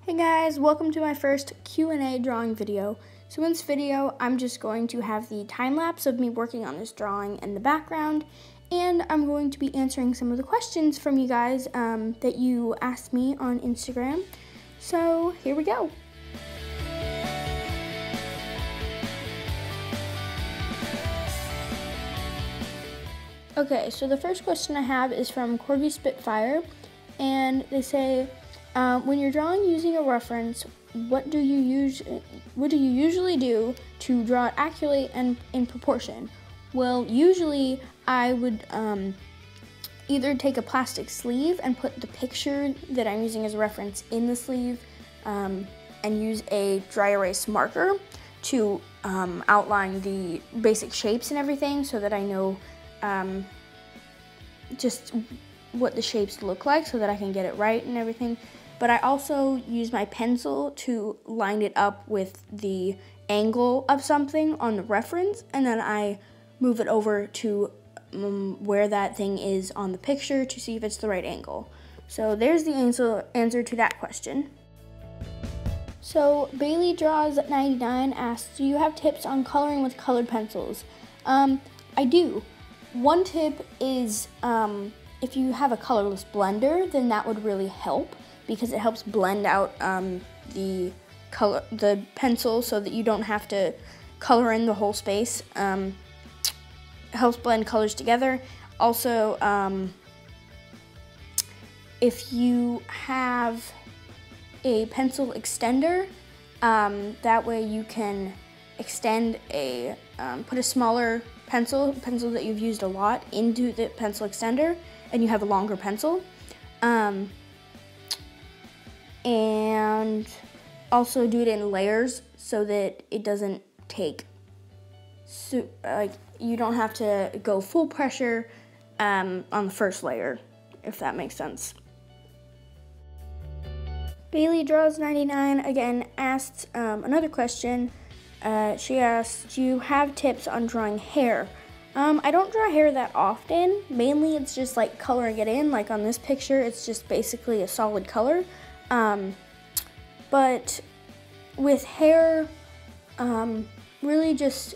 Hey guys, welcome to my first Q&A drawing video. So in this video, I'm just going to have the time lapse of me working on this drawing in the background, and I'm going to be answering some of the questions from you guys that you asked me on Instagram. So here we go. Okay, so the first question I have is from Corgi Spitfire, and they say, when you're drawing using a reference, what do you usually do to draw it accurately and in proportion? Well, usually I would either take a plastic sleeve and put the picture that I'm using as a reference in the sleeve, and use a dry erase marker to outline the basic shapes and everything, so that I know just what the shapes look like, so that I can get it right and everything. But I also use my pencil to line it up with the angle of something on the reference, and then I move it over to where that thing is on the picture to see if it's the right angle. So there's the answer to that question. So Bailey Draws 99 asks, do you have tips on coloring with colored pencils? I do. One tip is if you have a colorless blender, then that would really help, because it helps blend out the pencil so that you don't have to color in the whole space. It helps blend colors together. Also, if you have a pencil extender, that way you can extend put a smaller pencil that you've used a lot into the pencil extender, and you have a longer pencil. And also do it in layers so that it doesn't take, you don't have to go full pressure on the first layer, if that makes sense. Bailey Draws 99 again asked another question. She asked, do you have tips on drawing hair? I don't draw hair that often. Mainly it's just like coloring it in. Like on this picture, it's just basically a solid color. But with hair, really just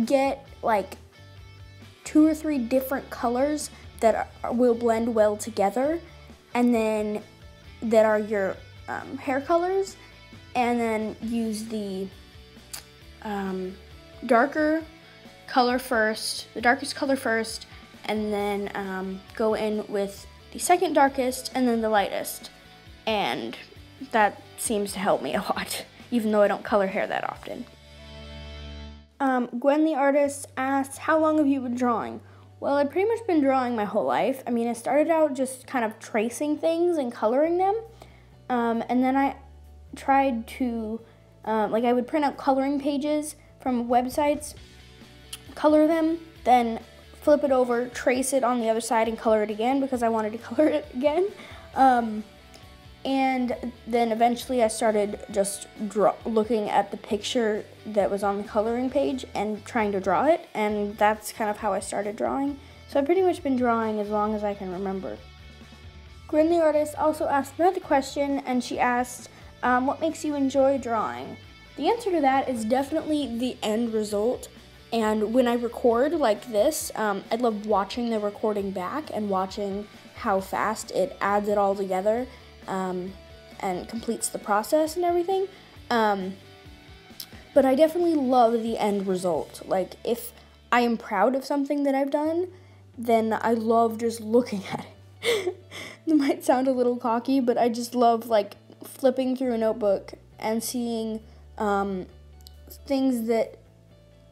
get like 2 or 3 different colors that will blend well together, and then that are your hair colors, and then use the darkest color first, and then go in with the second darkest and then the lightest. And that seems to help me a lot, even though I don't color hair that often. Gwen the artist asks, how long have you been drawing? Well, I've pretty much been drawing my whole life. I mean, I started out just kind of tracing things and coloring them, and then I tried to, I would print out coloring pages from websites, color them, then flip it over, trace it on the other side, and color it again because I wanted to color it again. And then eventually I started just looking at the picture that was on the coloring page and trying to draw it, and that's kind of how I started drawing. So I've pretty much been drawing as long as I can remember. Grin the artist also asked another question, and she asked, what makes you enjoy drawing? The answer to that is definitely the end result. And when I record like this, I love watching the recording back and watching how fast it adds it all together. And completes the process and everything. But I definitely love the end result. Like, if I am proud of something that I've done, then I love just looking at it. It might sound a little cocky, but I just love, like, flipping through a notebook and seeing things that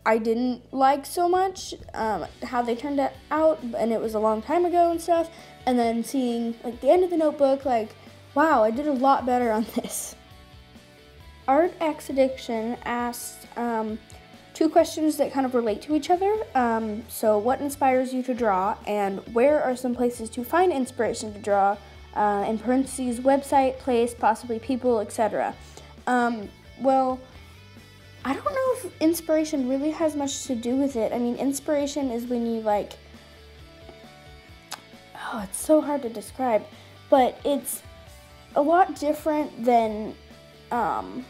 I didn't like so much, how they turned out, and it was a long time ago and stuff, and then seeing, like, the end of the notebook, like, wow, I did a lot better on this. Art X Addiction asked 2 questions that kind of relate to each other. So what inspires you to draw, and where are some places to find inspiration to draw? In parentheses, website, place, possibly people, etc. Well, I don't know if inspiration really has much to do with it. I mean, inspiration is when you it's so hard to describe, but it's a lot different than, because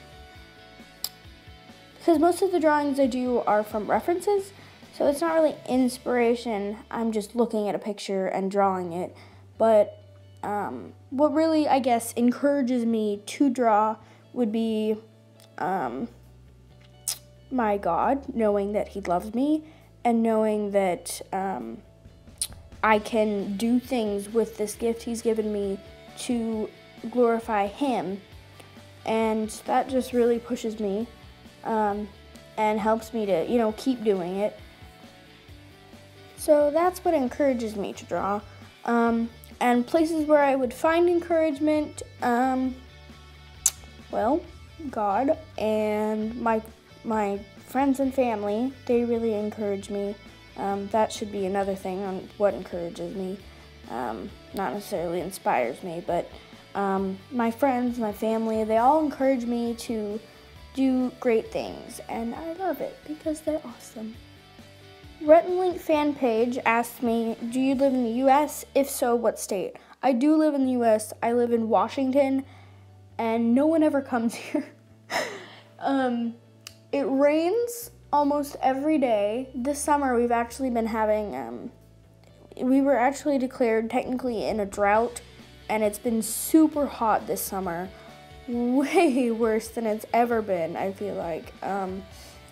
most of the drawings I do are from references, so it's not really inspiration. I'm just looking at a picture and drawing it. But what really, I guess, encourages me to draw would be my God, knowing that He loves me and knowing that I can do things with this gift He's given me to glorify Him. And that just really pushes me and helps me to, keep doing it. So that's what encourages me to draw. And places where I would find encouragement, well, God and my friends and family, they really encourage me. That should be another thing on what encourages me. Not necessarily inspires me, but my friends, my family, they all encourage me to do great things, and I love it because they're awesome. Rhett and Link fan page asked me, do you live in the U.S.? If so, what state? I do live in the U.S. I live in Washington, and no one ever comes here. It rains almost every day. This summer we've actually been having, we were actually declared technically in a drought, and it's been super hot this summer. Way worse than it's ever been, I feel like.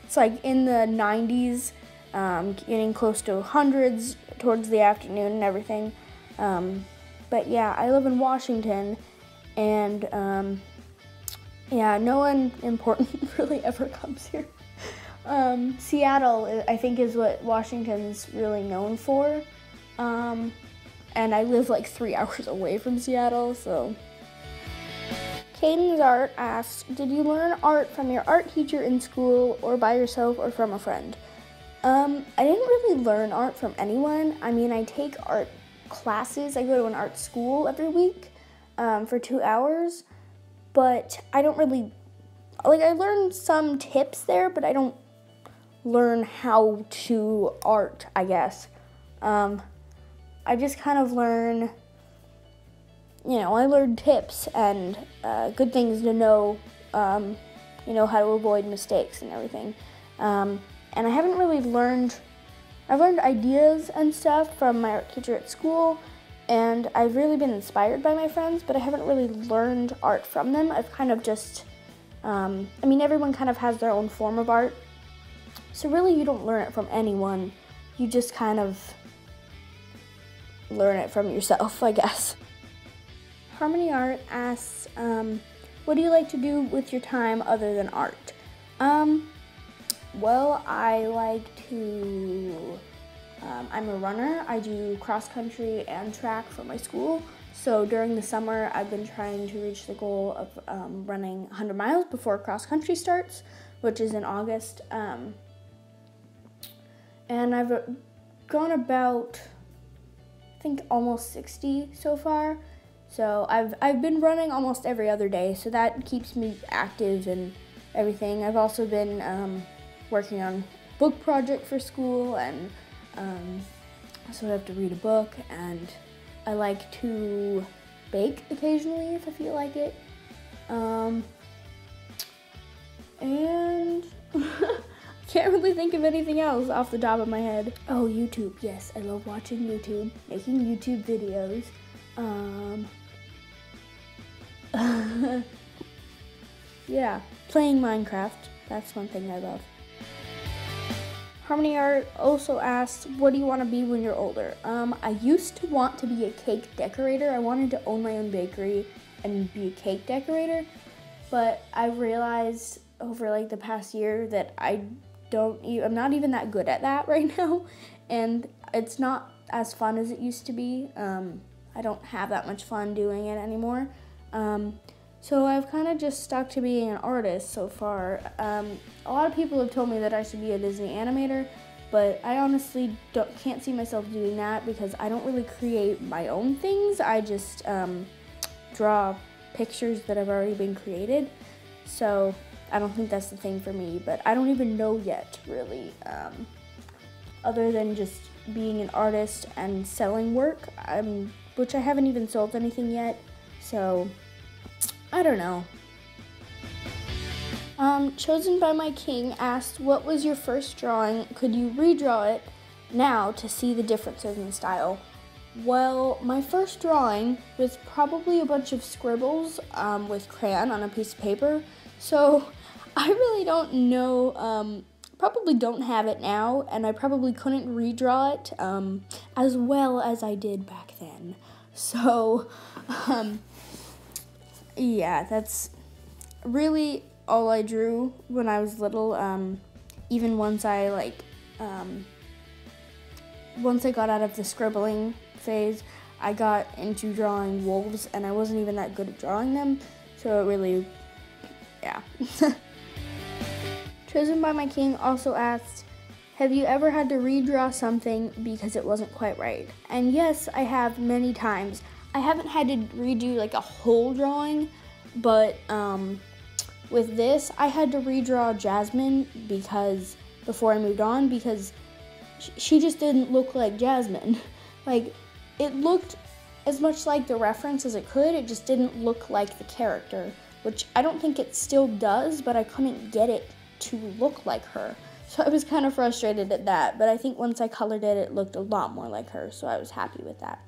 It's like in the 90s, getting close to hundreds towards the afternoon and everything. But yeah, I live in Washington, and yeah, no one important really ever comes here. Seattle, I think, is what Washington's really known for. And I live like 3 hours away from Seattle, so. Caden's Art asks, did you learn art from your art teacher in school or by yourself or from a friend? I didn't really learn art from anyone. I mean, I take art classes. I go to an art school every week for 2 hours, but I don't really, I learned some tips there, but I don't learn how to art, I guess. I just kind of learn, I learned tips and good things to know, how to avoid mistakes and everything. And I haven't really I've learned ideas and stuff from my art teacher at school, and I've really been inspired by my friends, but I haven't really learned art from them. I've kind of just, everyone kind of has their own form of art, so really you don't learn it from anyone. You just kind of learn it from yourself, I guess. Harmony Art asks, what do you like to do with your time other than art? Well, I like to, I'm a runner. I do cross country and track for my school. So during the summer, I've been trying to reach the goal of running 100 miles before cross country starts, which is in August. And I've gone about, I think, almost 60 so far. So I've been running almost every other day, so that keeps me active and everything. I've also been working on a book project for school, and so I have to read a book, and I like to bake occasionally if I feel like it. And can't really think of anything else off the top of my head. Oh, YouTube, yes, I love watching YouTube, making YouTube videos. Yeah, playing Minecraft, that's one thing I love. Harmony Art also asks, what do you want to be when you're older? I used to want to be a cake decorator. I wanted to own my own bakery and be a cake decorator, but I realized over the past year that I'm not even that good at that right now, and it's not as fun as it used to be. I don't have that much fun doing it anymore. So I've kind of just stuck to being an artist so far. A lot of people have told me that I should be a Disney animator, but I honestly can't see myself doing that because I don't really create my own things. I just draw pictures that have already been created. So I don't think that's the thing for me, but I don't even know yet, really. Other than just being an artist and selling work, which I haven't even sold anything yet. So I don't know. Chosen by My King asked, what was your first drawing? Could you redraw it now to see the differences in style? Well, my first drawing was probably a bunch of scribbles with crayon on a piece of paper. So I really don't know, probably don't have it now, and I probably couldn't redraw it as well as I did back then. So, yeah, that's really all I drew when I was little. Even once I got out of the scribbling phase, I got into drawing wolves, and I wasn't even that good at drawing them, so it really, yeah. Chosen by My King also asked, have you ever had to redraw something because it wasn't quite right? And yes, I have many times. I haven't had to redo like a whole drawing, but with this, I had to redraw Jasmine before I moved on, because she just didn't look like Jasmine. Like, it looked as much like the reference as it could, it just didn't look like the character, which I don't think it still does, but I couldn't get it to look like her. So I was kind of frustrated at that, but I think once I colored it, it looked a lot more like her, so I was happy with that.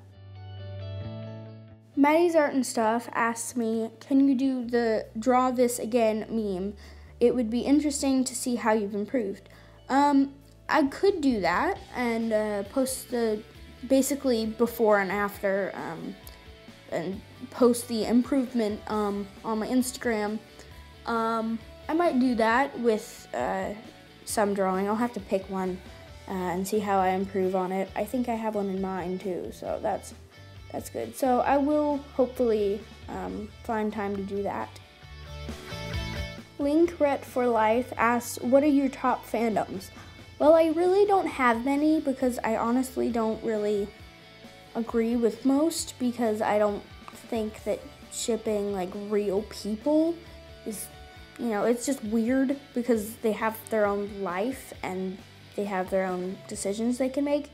Maddie's Art and Stuff asked me, can you do the draw this again meme? It would be interesting to see how you've improved. I could do that and post the basically before and after and post the improvement on my Instagram. I might do that with some drawing. I'll have to pick one and see how I improve on it. I think I have one in mind too, so that's good. So I will hopefully find time to do that. Link Ret for Life asks, what are your top fandoms? Well, I really don't have many because I honestly don't really agree with most, because I don't think that shipping like real people is, you know, it's just weird because they have their own life and they have their own decisions they can make.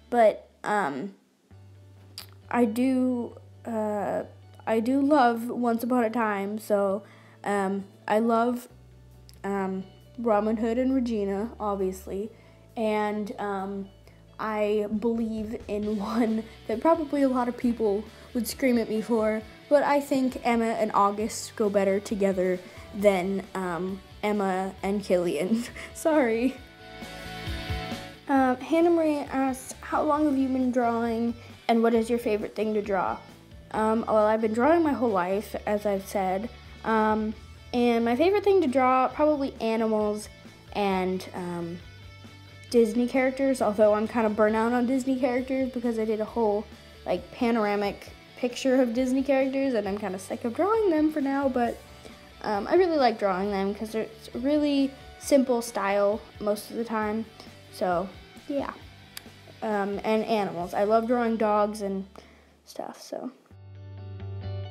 But I do love Once Upon a Time, so I love Robin Hood and Regina, obviously, and I believe in one that probably a lot of people would scream at me for, but I think Emma and August go better together than Emma and Killian. Sorry. Hannah Marie asks, how long have you been drawing, and what is your favorite thing to draw? Well, I've been drawing my whole life, as I've said, and my favorite thing to draw, probably animals and Disney characters, although I'm kind of burnt out on Disney characters because I did a whole like panoramic picture of Disney characters and I'm kind of sick of drawing them for now, but I really like drawing them because it's a really simple style most of the time, so yeah. And animals. I love drawing dogs and stuff, so.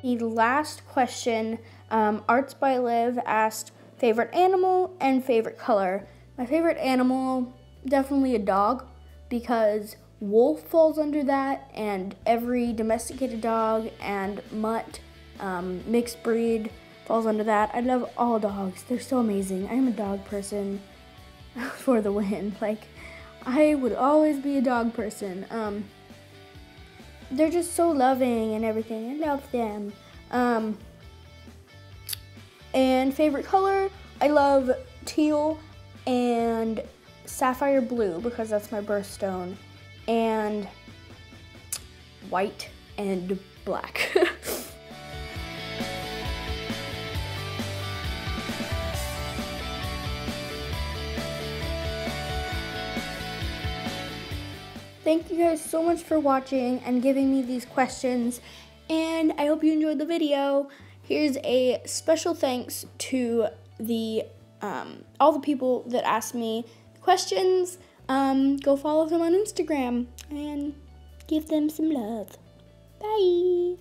The last question, Arts by Liv asked, favorite animal and favorite color. My favorite animal, definitely a dog, because wolf falls under that, and every domesticated dog and mutt, mixed breed, falls under that. I love all dogs. They're so amazing. I am a dog person for the win. Like, I would always be a dog person. They're just so loving and everything. I love them. And favorite color, I love teal and sapphire blue because that's my birthstone, and white and black. Thank you guys so much for watching and giving me these questions, and I hope you enjoyed the video. Here's a special thanks to the all the people that asked me questions. Go follow them on Instagram and give them some love. Bye!